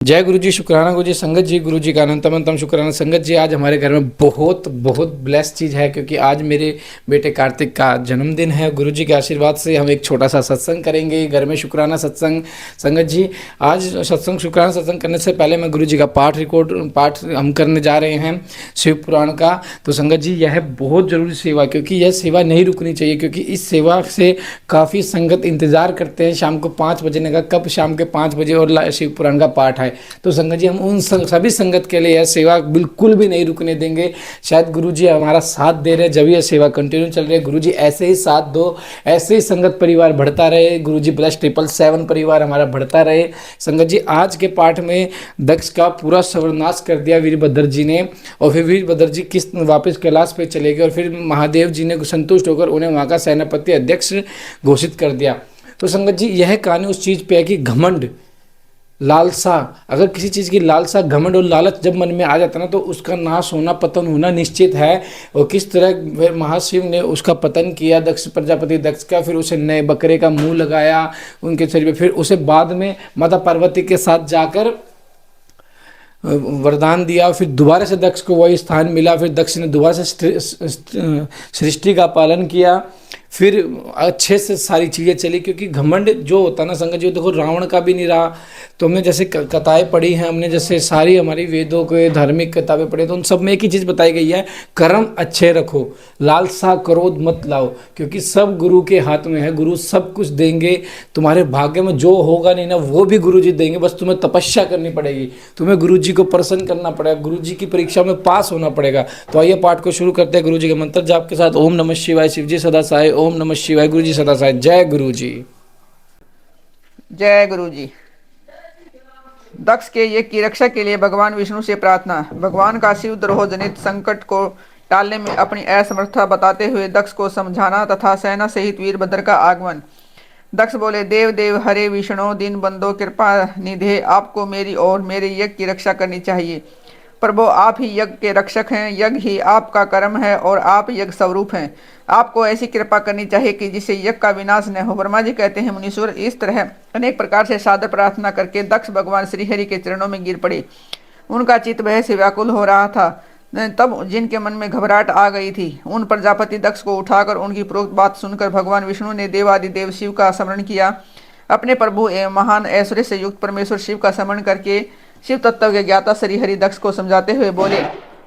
जय गुरु जी, शुक्राना गुरु जी, संगत जी, गुरु जी का अनंतम अनंतम शुक्राना। संगत जी, आज हमारे घर में बहुत बहुत ब्लेस चीज़ है, क्योंकि आज मेरे बेटे कार्तिक का जन्मदिन है। गुरु जी के आशीर्वाद से हम एक छोटा सा सत्संग करेंगे घर में, शुक्राना सत्संग। संगत जी, आज सत्संग शुक्राना सत्संग करने से पहले मैं गुरु जी का पाठ हम करने जा रहे हैं शिव पुराण का। तो संगत जी, यह बहुत ज़रूरी सेवा, क्योंकि यह सेवा नहीं रुकनी चाहिए, क्योंकि इस सेवा से काफ़ी संगत इंतज़ार करते हैं शाम को 5 बजने का, कब शाम के 5 बजे और शिव पुराण का पाठ है। तो संगत जी, हम उन सभी संगत के लिए यह सेवा बिल्कुल भी नहीं रुकने देंगे। शायद गुरु जी हमारा साथ दे रहे हैं, जब यह सेवा कंटिन्यू चल रही है। गुरु जी ऐसे ही साथ दो, ऐसे ही संगत परिवार बढ़ता रहे। गुरु जी प्लस 777 परिवार हमारा बढ़ता रहे। संगत जी, आज के पाठ में दक्ष का पूरा सर्वनाश कर दिया वीरभद्र जी ने, और फिर वीरभद्र जी किस वापस कैलाश पे चले गए, और फिर महादेव जी ने संतुष्ट होकर उन्हें वहाँ का सेनापति अध्यक्ष घोषित कर दिया। तो संगत जी, यह कहानी उस चीज़ पे है कि घमंड, लालसा, अगर किसी चीज़ की लालसा, घमंड और लालच जब मन में आ जाता है ना, तो उसका नाश होना, पतन होना निश्चित है। और किस तरह महाशिव ने उसका पतन किया दक्ष प्रजापति दक्ष का, फिर उसे नए बकरे का मुंह लगाया उनके शरीर पे, फिर उसे बाद में माता पार्वती के साथ जाकर वरदान दिया, फिर दोबारा से दक्ष को वही स्थान मिला, फिर दक्ष ने दोबारा से सृष्टि का पालन किया, फिर अच्छे से सारी चीज़ें चली। क्योंकि घमंड जो होता ना संगत जी, देखो रावण का भी नहीं रहा। तो हमने जैसे कथाएं पढ़ी हैं, हमने जैसे सारी हमारी वेदों के धार्मिक किताबें पढ़ी, तो उन सब में एक ही चीज़ बताई गई है, कर्म अच्छे रखो, लालसा क्रोध मत लाओ, क्योंकि सब गुरु के हाथ में है। गुरु सब कुछ देंगे, तुम्हारे भाग्य में जो होगा नहीं ना, वो भी गुरु जी देंगे। बस तुम्हें तपस्या करनी पड़ेगी, तुम्हें गुरु जी को प्रसन्न करना पड़ेगा, गुरु जी की परीक्षा में पास होना पड़ेगा। तो आइए पाठ को शुरू करते हैं गुरु जी के मंत्र जाप के साथ। ओम नमः शिवाय, शिव जी सदा सहाय। ओम नमः शिवाय, गुरु जी सदा सहाय। जय गुरु जी। जय गुरु जी। दक्ष के यज्ञ की रक्षा के लिए भगवान विष्णु से प्रार्थना। भगवान का शिव द्रोह जनित संकट को टालने में अपनी असमर्थता बताते हुए दक्ष को समझाना तथा सेना सहित वीरभद्र का आगमन। दक्ष बोले, देव देव हरे विष्णु दीन बंधो कृपा निधे, आपको मेरी और मेरे यज्ञ की रक्षा करनी चाहिए। प्रभु, आप ही यज्ञ के रक्षक हैं, यज्ञ ही आपका कर्म है और आप यज्ञ स्वरूप हैं। आपको ऐसी कृपा करनी चाहिए कि जिससे यज्ञ का विनाश न हो। ब्रह्मा जी कहते हैं, मुनीश्वर इस तरह अनेक प्रकार से सादर प्रार्थना करके दक्ष भगवान श्रीहरि के चरणों में गिर पड़े। उनका चित्त भय से व्याकुल हो रहा था। तब जिनके मन में घबराहट आ गई थी, उन प्रजापति दक्ष को उठाकर उनकी प्रोक्त बात सुनकर भगवान विष्णु ने देवादिदेव शिव का स्मरण किया। अपने प्रभु एवं महान ऐश्वर्य से युक्त परमेश्वर शिव का स्मरण करके शिव तत्व के ज्ञाता श्रीहरि दक्ष को समझाते हुए बोले।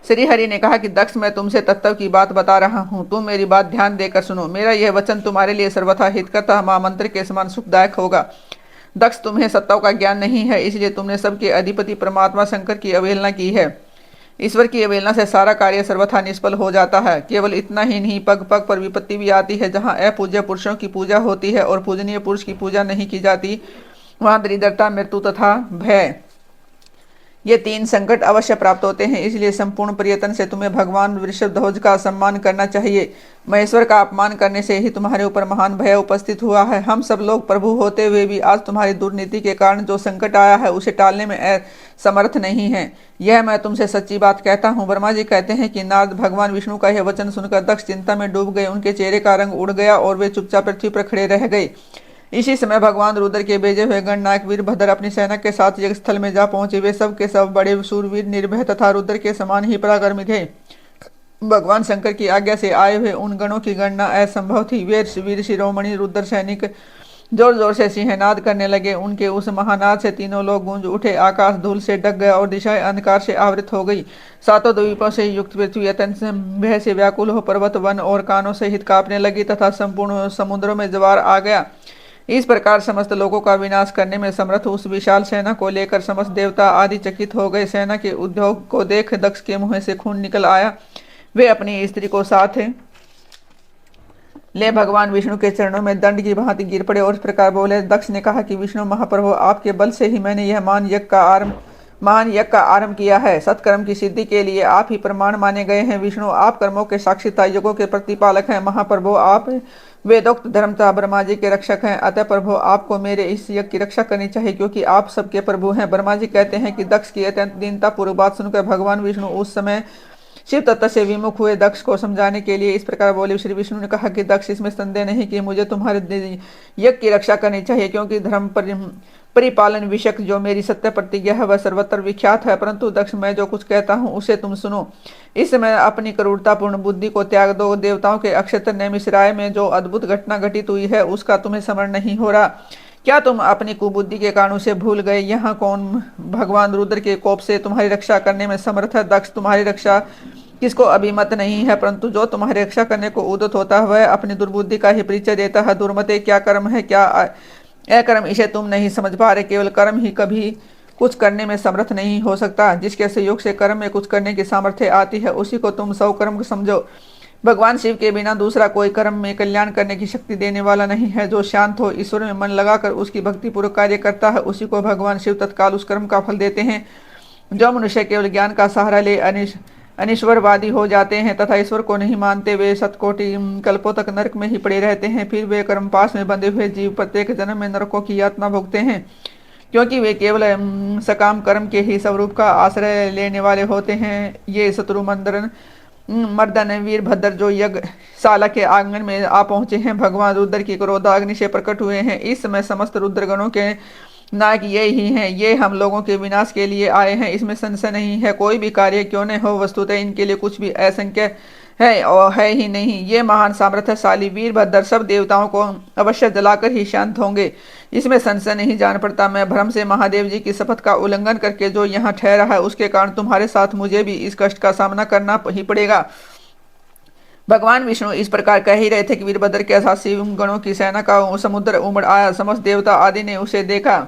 श्रीहरि ने कहा कि दक्ष, मैं तुमसे तत्व की बात बता रहा हूँ, तुम मेरी बात ध्यान देकर सुनो। मेरा यह वचन तुम्हारे लिए सर्वथा हितकर्ता महामंत्र के समान सुखदायक होगा। दक्ष, तुम्हें सत्ताओं का ज्ञान नहीं है, इसलिए तुमने सबके अधिपति परमात्मा शंकर की अवहेलना की है। ईश्वर की अवहेलना से सारा कार्य सर्वथा निष्फल हो जाता है। केवल इतना ही नहीं, पग पग पर विपत्ति भी आती है। जहाँ अपूज्य पुरुषों की पूजा होती है और पूजनीय पुरुष की पूजा नहीं की जाती, वहाँ दरिद्रता, मृत्यु तथा भय, ये 3 संकट अवश्य प्राप्त होते हैं। इसलिए संपूर्ण प्रयत्न से तुम्हें भगवान वृषभध्वज का सम्मान करना चाहिए। महेश्वर का अपमान करने से ही तुम्हारे ऊपर महान भय उपस्थित हुआ है। हम सब लोग प्रभु होते हुए भी आज तुम्हारी दुर्नीति के कारण जो संकट आया है, उसे टालने में समर्थ नहीं है। यह मैं तुमसे सच्ची बात कहता हूँ। ब्रह्मा जी कहते हैं कि नारद भगवान विष्णु का यह वचन सुनकर दक्ष चिंता में डूब गए। उनके चेहरे का रंग उड़ गया और वे चुपचाप पृथ्वी पर खड़े रह गए। इसी समय भगवान रुद्र के भेजे हुए गणनायक वीरभद्र अपनी सेना के साथ यज्ञ स्थल में जा पहुंचे। वे सब के सब बड़े शूरवीर, निर्भय तथा रुद्र के समान ही पराक्रमी थे। भगवान शंकर की आज्ञा से आए हुए उन गणों की गणना असंभव थी। वीर शिरोमणि रुद्र सैनिक जोर जोर से सिंहनाद करने लगे। उनके उस महानाद से तीनों लोग गूंज उठे। आकाश धूल से ढक गया और दिशाएं अंधकार से आवृत हो गई। सातों द्वीपों से युक्त पृथ्वी अत्यंत भय से व्याकुल हो पर्वत, वन और कानों सहित कांपने लगी तथा संपूर्ण समुद्रों में ज्वार आ गया। इस प्रकार समस्त लोगों का विनाश करने में समर्थ उस विशाल सेना को लेकर समस्त देवता आदि चकित हो गए। सेना के उद्योग को देख दक्ष के मुंह से खून निकल आया। वे अपनी स्त्री को साथ ले भगवान विष्णु के चरणों में दंड की भांति गिर पड़े और इस प्रकार बोले। दक्ष ने कहा कि विष्णु महाप्रभु, आपके बल से ही मैंने यह महान यज्ञ का आरंभ किया है। सत्कर्म की सिद्धि के लिए आप ही प्रमाण माने गए हैं। विष्णु, आप कर्मों के साक्षीता, युगों के प्रतिपालक हैं। महाप्रभु, आप वेदोक्त धर्मता ब्रह्मा जी के रक्षक हैं। अतः प्रभु, आपको मेरे इस यज्ञ की रक्षा करनी चाहिए, क्योंकि आप सबके प्रभु हैं। ब्रह्मा जी कहते हैं कि दक्ष की अत्यंत दीनता पूर्व बात सुनकर भगवान विष्णु उस समय शिव तत्व से विमुख हुए दक्ष को समझाने के लिए इस प्रकार बोले। श्री विष्णु ने कहा कि दक्ष, इसमें संदेह नहीं कि मुझे तुम्हारे यज्ञ की रक्षा करनी चाहिए, क्योंकि धर्म परिपालन विषयक जो मेरी सत्य प्रतिज्ञा है वह सर्वत्र विख्यात है। परंतु दक्ष, मैं जो कुछ कहता हूँ उसे तुम सुनो। इस समय अपनी क्रूरतापूर्ण बुद्धि को त्याग दो। देवताओं के अक्षत्र नैमिषारण्य में जो अद्भुत घटना घटित हुई है उसका तुम्हें स्मरण नहीं हो रहा क्या? तुम अपनी कुबुद्धि के कारण उसे भूल गए। यहाँ कौन भगवान रुद्र के कोप से तुम्हारी रक्षा करने में समर्थ है? दक्ष, तुम्हारी रक्षा किसको अभिमत नहीं है, परंतु जो तुम्हारी रक्षा करने को उद्यत होता है वह अपनी दुर्बुद्धि का ही परिचय देता है। दुर्मते, क्या कर्म है क्या अकर्म, इसे तुम नहीं समझ पा रहे। केवल कर्म ही कभी कुछ करने में समर्थ नहीं हो सकता। जिसके सहयोग से कर्म में कुछ करने की सामर्थ्य आती है उसी को तुम सौ कर्म समझो। भगवान शिव के बिना दूसरा कोई कर्म में कल्याण करने की शक्ति देने वाला नहीं है। जो शांत हो, ईश्वर में मन लगाकर उसकी भक्तिपूर्वक कार्य करता है, उसी को भगवान शिव तत्काल उस कर्म का फल देते हैं। जो मनुष्य केवल ज्ञान का सहारा ले अनिश्वरवादी हो जाते हैं तथा ईश्वर को नहीं मानते, वे शतकोटि कल्पों तक नरक में ही पड़े रहते हैं। फिर वे कर्म पास में बंधे हुए जीव प्रत्येक जन्म में नरकों की यातना भोगते हैं, क्योंकि वे केवल सकाम कर्म के ही स्वरूप का आश्रय लेने वाले होते हैं। ये शत्रुमंदन मर्दन वीरभद्र जो यज्ञशाला के आंगन में आ पहुंचे हैं, भगवान रुद्र की क्रोधाग्नि से प्रकट हुए हैं। इस समय समस्त रुद्रगणों के नायक ये ही हैं। ये हम लोगों के विनाश के लिए आए हैं, इसमें संशय नहीं है। कोई भी कार्य क्यों न हो, वस्तुतः इनके लिए कुछ भी असंख्य है और है ही नहीं। ये महान सामर्थ्यशाली वीरभद्र सब देवताओं को अवश्य जलाकर ही शांत होंगे, इसमें संशय नहीं जान पड़ता। मैं भ्रम से महादेव जी की शपथ का उल्लंघन करके जो यहाँ ठहरा है, उसके कारण तुम्हारे साथ मुझे भी इस कष्ट का सामना करना ही पड़ेगा। भगवान विष्णु इस प्रकार कह ही रहे थे कि वीरभद्र के साथ शिव गणों की सेना का समुद्र उमड़ आया। समस्त देवता आदि ने उसे देखा।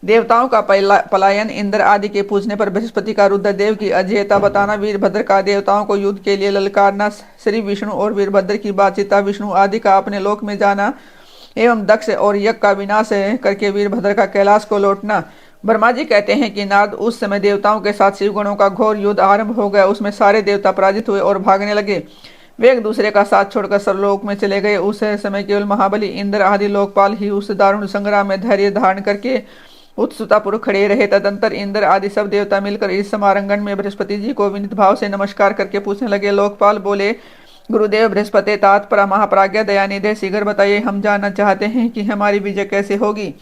देवताओं का पलायन, इंद्र आदि के पूछने पर बृहस्पति का रुद्रदेव की अजेयता बताना, वीरभद्र का देवताओं को युद्ध के लिए ललकारना, श्री विष्णु और वीरभद्र की बातचीता, विष्णु आदि का अपने लोक में जाना एवं दक्ष और यज्ञ का विनाश करके वीरभद्र का कैलाश को लौटना। ब्रह्मा जी कहते हैं कि नारद, उस समय देवताओं के साथ शिवगणों का घोर युद्ध आरंभ हो गया। उसमें सारे देवता पराजित हुए और भागने लगे। वे एक दूसरे का साथ छोड़कर सर्वलोक में चले गए। उस समय केवल महाबली इंद्र आदि लोकपाल ही उस दारुण संग्राम में धैर्य धारण करके उत्सुतापूर्वक खड़े रहे। तदंतर इंद्र आदि सब देवता मिलकर इस समारंगण में बृहस्पति जी को विनीत भाव से नमस्कार करके पूछने लगे। लोकपाल बोले, गुरुदेव बृहस्पति, तात्पर महाप्राज्ञा दयानिधे, शीघ्र बताइए, हम जानना चाहते हैं कि हमारी विजय कैसे होगी।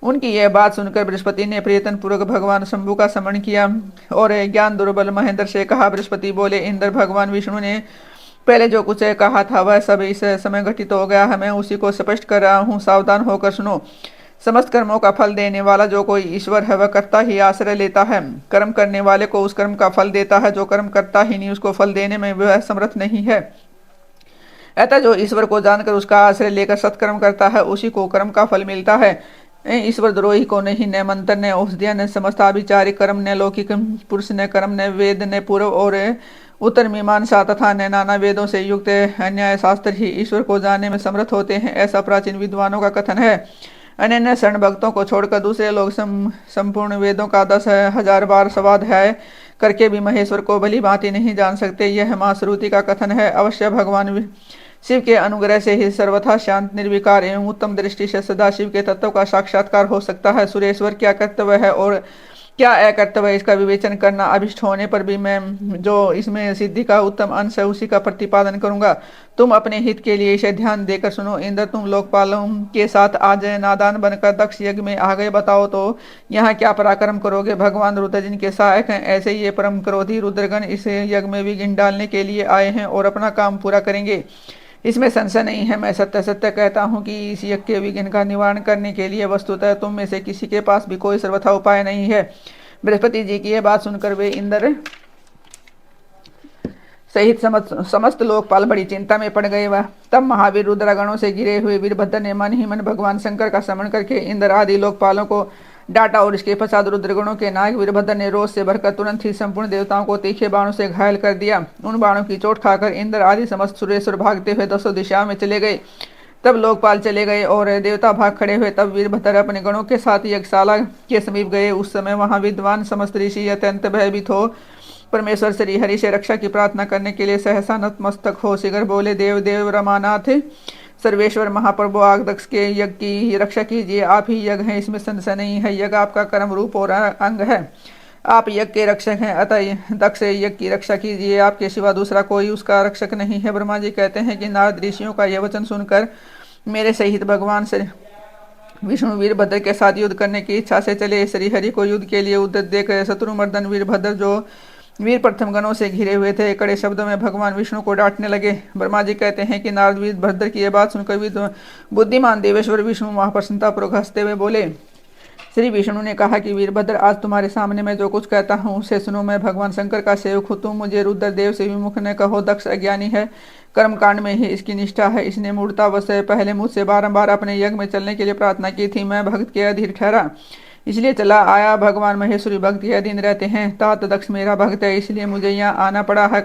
उनकी यह बात सुनकर बृहस्पति ने प्रयत्न पूर्वक भगवान शंभु का स्मरण किया और ज्ञान दुर्बल महेंद्र से कहा। बृहस्पति बोले, इंद्र, भगवान विष्णु ने पहले जो कुछ कहा था वह सब इस समय घटित हो गया है। मैं उसी को स्पष्ट कर रहा हूँ, सावधान होकर सुनो। समस्त कर्मों का फल देने वाला जो कोई ईश्वर है वह कर्ता ही आश्रय लेता है। कर्म करने वाले को उस कर्म का फल देता है। जो कर्म करता ही नहीं, उसको फल देने में वह समर्थ नहीं है। अतः जो ईश्वर को जानकर उसका आश्रय लेकर सत्कर्म करता है, उसी को कर्म का फल मिलता है। ईश्वर द्रोही को नहीं, न मंत्र, न औषधिया, न समस्त आभिचारिक कर्म, न लौकिक पुरुष, न कर्म, न वेद, न पूर्व और उत्तर मीमांसा तथा न नाना वेदों से युक्त अन्याय शास्त्र ही ईश्वर को जानने में समर्थ होते हैं, ऐसा प्राचीन विद्वानों का कथन है। अनन्य शरण भक्तों को छोड़कर दूसरे लोग संपूर्ण वेदों का 10,000 बार स्वाध्याय करके भी महेश्वर को भली भांति नहीं जान सकते। यह मां श्रुति का कथन है। अवश्य भगवान शिव के अनुग्रह से ही सर्वथा शांत, निर्विकार एवं उत्तम दृष्टि से सदा शिव के तत्व का साक्षात्कार हो सकता है। सुरेश्वर क्या कर्तव्य है और क्या अकर्तव्य, इसका विवेचन करना अभिष्ट होने पर भी मैं जो इसमें सिद्धि का उत्तम अंश है उसी का प्रतिपादन करूंगा। तुम अपने हित के लिए इसे ध्यान देकर सुनो। इंद्र, तुम लोकपालों के साथ आज नादान बनकर दक्ष यज्ञ में आ गए। बताओ तो यहाँ क्या पराक्रम करोगे? भगवान रुद्र जिनके सहायक हैं, ऐसे ही ये परम क्रोधी रुद्रगण इस यज्ञ में विघ्न डालने के लिए आए हैं और अपना काम पूरा करेंगे, इसमें संशय नहीं है। मैं सत्य सत्य कहता हूँ कि इस यज्ञ के विघ्न का निवारण करने के लिए वस्तुतः तुम में से किसी के पास भी कोई सर्वथा उपाय नहीं है। बृहस्पति जी की यह बात सुनकर वे इंद्र सहित समस्त लोकपाल बड़ी चिंता में पड़ गए। वह तब महावीर रुद्रगणों से घिरे हुए वीरभद्र ने मन ही मन भगवान शंकर का स्मरण करके इंद्र आदि लोकपालों को डांटा और इसके पश्चात रुद्रगणों के नायक वीरभद्र ने रोष से भरकर तुरंत ही संपूर्ण देवताओं को तीखे बाणों से घायल कर दिया। उन बाणों की चोट खाकर इंद्र आदि समस्त सुरेश्वर भागते हुए 200 दिशाओं में चले गए। तब लोकपाल चले गए और देवता भाग खड़े हुए। तब वीरभद्र अपने गणों के साथ यज्ञशाला के समीप गए। उस समय वहां विद्वान समस्त ऋषि अत्यंत भयभीत हो परमेश्वर श्री हरि से रक्षा की प्रार्थना करने के लिए सहसा नतमस्तक हो शीघ्र बोले, देव देव रमानाथ सर्वेश्वर महाप्रभु, आग दक्ष के यज्ञ की रक्षा कीजिए। आप ही यज्ञ हैं, इसमें संशय नहीं है। यज्ञ आपका कर्म रूप और अंग है। आप यज्ञ के रक्षक हैं, अतः दक्ष यज्ञ की रक्षा कीजिए, आपके सिवा दूसरा कोई उसका रक्षक नहीं है। ब्रह्मा जी कहते हैं कि नारद ऋषियों का यह वचन सुनकर मेरे सहित भगवान से विष्णु वीरभद्र के साथ युद्ध करने की इच्छा से चले। श्री हरि को युद्ध के लिए उद्यत देख शत्रुमर्दन वीरभद्र, जो वीर प्रथम गणों से घिरे हुए थे, कड़े शब्दों में भगवान विष्णु को डांटने लगे। ब्रह्मा जी कहते हैं कि नारद वीरभद्र की यह बात सुनकर बुद्धिमान देवेश्वर विष्णु महाप्रसन्नतापूर्वक हंसते हुए बोले। श्री विष्णु ने कहा कि वीरभद्र, आज तुम्हारे सामने मैं जो कुछ कहता हूँ उसे सुनो। मैं भगवान शंकर का सेवक हूँ, तुम मुझे रुद्रदेव से विमुख न कहो। दक्ष अज्ञानी है, कर्मकांड में ही इसकी निष्ठा है। इसने मूर्तावश पहले मुझसे बारंबार अपने यज्ञ में चलने के लिए प्रार्थना की थी। मैं भक्त के अधीर ठहरा, इसलिए चला आया। भगवान महेश्वरी भक्त के अधीन रहते हैं। तात दक्ष मेरा भक्त है, इसलिए मुझे यहाँ आना पड़ा है।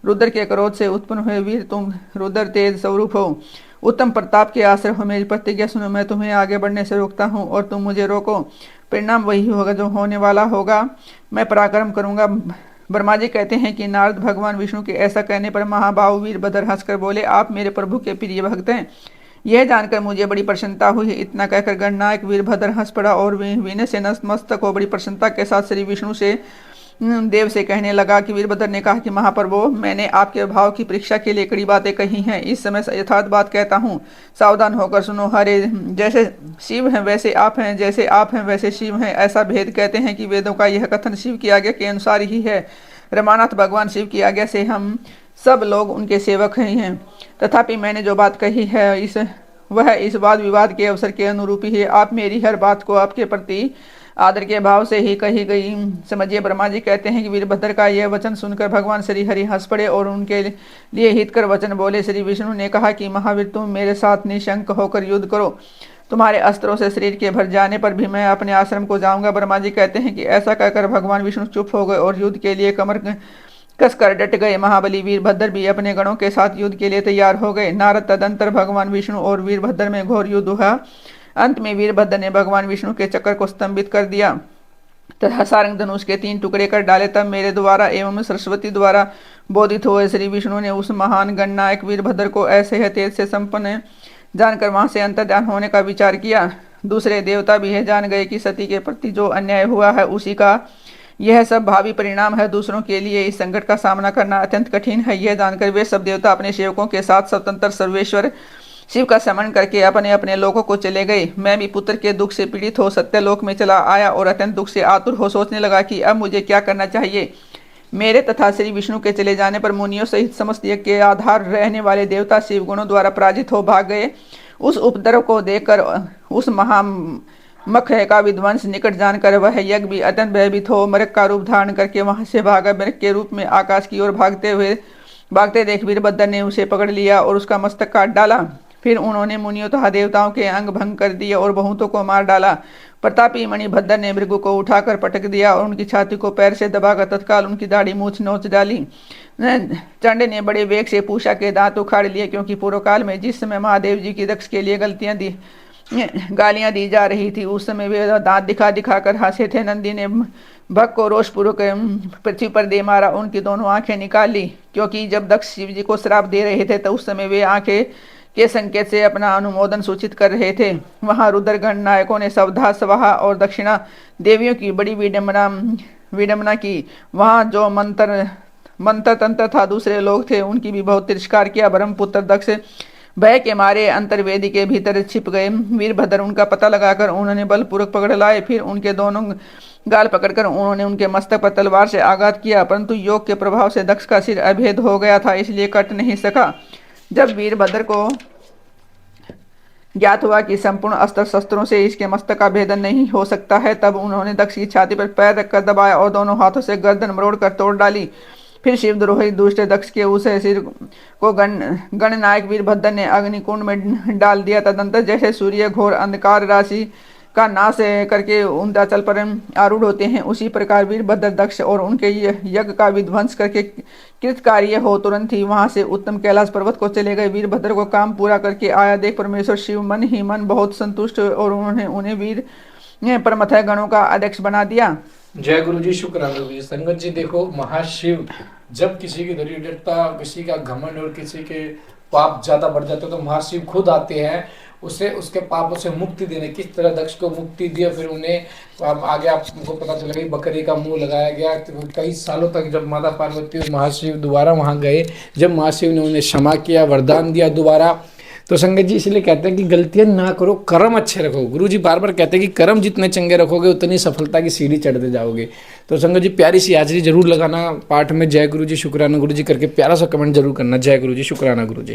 रुद्र के क्रोध से उत्पन्न हुए वीर, तुम रुद्र तेज स्वरूप हो, उत्तम प्रताप के आश्रय हो। मेरी प्रतिज्ञा सुनो, मैं तुम्हें आगे बढ़ने से रोकता हूँ और तुम मुझे रोको। परिणाम वही होगा जो होने वाला होगा, मैं पराक्रम करूंगा। ब्रह्मा जी कहते हैं कि नारद भगवान विष्णु के ऐसा कहने पर महाबाहु वीरभद्र हंसकर बोले, आप मेरे प्रभु के प्रिय भक्त हैं, यह जानकर मुझे बड़ी प्रसन्नता हुई। इतना कहकर गणनायक वीरभद्र हंस पड़ा और विनय से नतमस्तक हो बड़ी प्रसन्नता के साथ श्री विष्णु से देव से कहने लगा कि वीरभद्र ने कहा कि महाप्रभु, मैंने आपके भाव की परीक्षा के लिए कड़ी बातें कही हैं। इस समय यथार्थ बात कहता हूँ, सावधान होकर सुनो। हरे जैसे शिव हैं वैसे आप हैं, जैसे आप हैं वैसे शिव हैं, ऐसा भेद कहते हैं कि वेदों का यह कथन शिव की आज्ञा के अनुसार ही है। रमानाथ भगवान शिव की आज्ञा से हम सब लोग उनके सेवक ही हैं। तथापि मैंने जो बात कही है वह इस वाद विवाद के अवसर के अनुरूप ही है। आप मेरी हर बात को आपके प्रति आदर के भाव से ही कही गई समझिए। ब्रह्मा जी कहते हैं कि वीरभद्र का यह वचन सुनकर भगवान श्री हरि हंस पड़े और उनके लिए हितकर वचन बोले। श्री विष्णु ने कहा कि महावीर, तुम मेरे साथ निशंक होकर युद्ध करो। तुम्हारे अस्त्रों से शरीर के भर जाने पर भी मैं अपने आश्रम को जाऊंगा। ब्रह्मा जी कहते हैं कि ऐसा कहकर भगवान विष्णु चुप हो गए और युद्ध के लिए कमर कसकर डट गए। महाबली वीरभद्र भी अपने गणों के साथ युद्ध के लिए तैयार हो गए। नारद तदंतर भगवान विष्णु और वीरभद्र में घोर युद्ध हुआ। अंत में वीरभद्र ने भगवान विष्णु के चक्र को स्तंभित कर दिया तथा सारंग धनुष के 3 टुकड़े कर डाले। तब मेरे द्वारा एवं सरस्वती द्वारा बोधित हुए श्री विष्णु ने उस महान गणनायक वीरभद्र को ऐसे तेज से संपन्न जानकर वहां से अंतर्ध्यान होने का विचार किया। दूसरे देवता भी यह जान गए कि सती के प्रति जो अन्याय हुआ है उसी का यह सब भावी परिणाम है। दूसरों के लिए इस संकट का सामना करना अत्यंत कठिन है। यह जानकर वे सब देवता अपने सेवकों के साथ स्वतंत्र सर्वेश्वर शिव का स्मरण करके अपने अपने लोकों को चले गए। मैं भी पुत्र के दुख से पीड़ित हो सत्यलोक में चला आया और अत्यंत दुख से आतुर हो सोचने लगा कि अब मुझे क्या करना चाहिए। मेरे तथा श्री विष्णु के चले जाने पर मुनियों सहित समस्त यज्ञ के आधार रहने वाले देवता शिव गुणों द्वारा पराजित हो भाग गए। उस उपद्रव को देखकर उस महामख का विध्वंस निकट जानकर वह यज्ञ भी अत्यंत भयभीत हो मृग का रूप धारण करके वहां से भागा। मृग के रूप में आकाश की ओर भागते देख वीरभद्र ने उसे पकड़ लिया और उसका मस्तक काट डाला। फिर उन्होंने मुनियों तथा देवताओं के अंग भंग कर दिए और बहुतों को मार डाला। प्रतापी मणिभद्र ने मृगु को उठाकर पटक दिया और उनकी छाती को पैर से दबाकर तत्काल उनकी दाढ़ी मूछ नोच डाली। चंड ने बड़े वेग से पूषा के दांत उखाड़ लिए, क्योंकि पूर्व काल में जिस समय महादेव जी की दक्ष के लिए गालियां दी जा रही थी उस समय वे दांत दिखा दिखा कर हंसे थे। नंदी ने भक्त को रोषपूर्वक पृथ्वी पर दे मारा, उनकी दोनों आंखें निकाल ली, क्योंकि जब दक्ष शिव जी को श्राप दे रहे थे तो उस समय वे आंखें के संकेत से अपना अनुमोदन सूचित कर रहे थे। वहां रुद्रगण नायकों ने सवधा स्वाहा और दक्षिणा देवियों की बड़ी विडंबना की। वहां जो मंत्र तंत्र था दूसरे लोग थे उनकी भी बहुत तिरस्कार किया। ब्रह्मपुत्र दक्ष भय के मारे अंतर्वेदी के भीतर छिप गए। वीरभद्र उनका पता लगाकर उन्होंने बलपूर्वक पकड़ लाए। फिर उनके दोनों गाल पकड़कर उन्होंने उनके मस्तक पर तलवार से आघात किया, परंतु योग के प्रभाव से दक्ष का सिर अभेद हो गया था, इसलिए कट नहीं सका। जब वीरभद्र को ज्ञात हुआ कि संपूर्ण अस्त्र शस्त्रों से इसके मस्तक का भेदन नहीं हो सकता है, तब उन्होंने दक्ष की छाती पर पैर रखकर दबाया और दोनों हाथों से गर्दन मरोड़ कर तोड़ डाली। फिर शिवद्रोही दुष्ट दक्ष के उस सिर को गणनायक वीरभद्र ने अग्निकुंड में डाल दिया। तदंतर जैसे सूर्य घोर अंधकार राशि का नाश करके उंदाचल पर आरूढ़ होते हैं, उसी प्रकार वीरभद्र दक्ष और उनके यज्ञ का विध्वंस करके कृतकार्य हो तुरंत ही वहां से उत्तम कैलाश पर्वत को चले गए। वीरभद्र को काम पूरा करके आया देख परमेश्वर शिव मन ही मन बहुत संतुष्ट हुए और उन्होंने उन्हें वीर परमथ गणों का अध्यक्ष बना दिया। जय गुरु जी, शुक्रान गुरु जी। संगत जी देखो, महाशिव जब किसी की दरिद्रता, किसी का घमंड और किसी के पाप ज्यादा बढ़ जाते हैं तो महाशिव खुद आते हैं उसे उसके पापों से मुक्ति देने, किस तरह दक्ष को मुक्ति दी, फिर उन्हें अब आगे आपको पता चला कि बकरी का मुंह लगाया गया। तो कई सालों तक जब माता पार्वती और महाशिव दोबारा वहाँ गए, जब महाशिव ने उन्हें क्षमा किया, वरदान दिया दोबारा। तो संगत जी इसलिए कहते हैं कि गलतियां ना करो, कर्म अच्छे रखो। गुरु जी बार बार कहते हैं कि कर्म जितने चंगे रखोगे उतनी सफलता की सीढ़ी चढ़ते जाओगे। तो संगत जी प्यारी सी हाजरी जरूर लगाना पाठ में। जय गुरु जी, शुक्राना गुरु जी करके प्यारा सा कमेंट जरूर करना। जय गुरु जी, शुक्राना गुरु जी।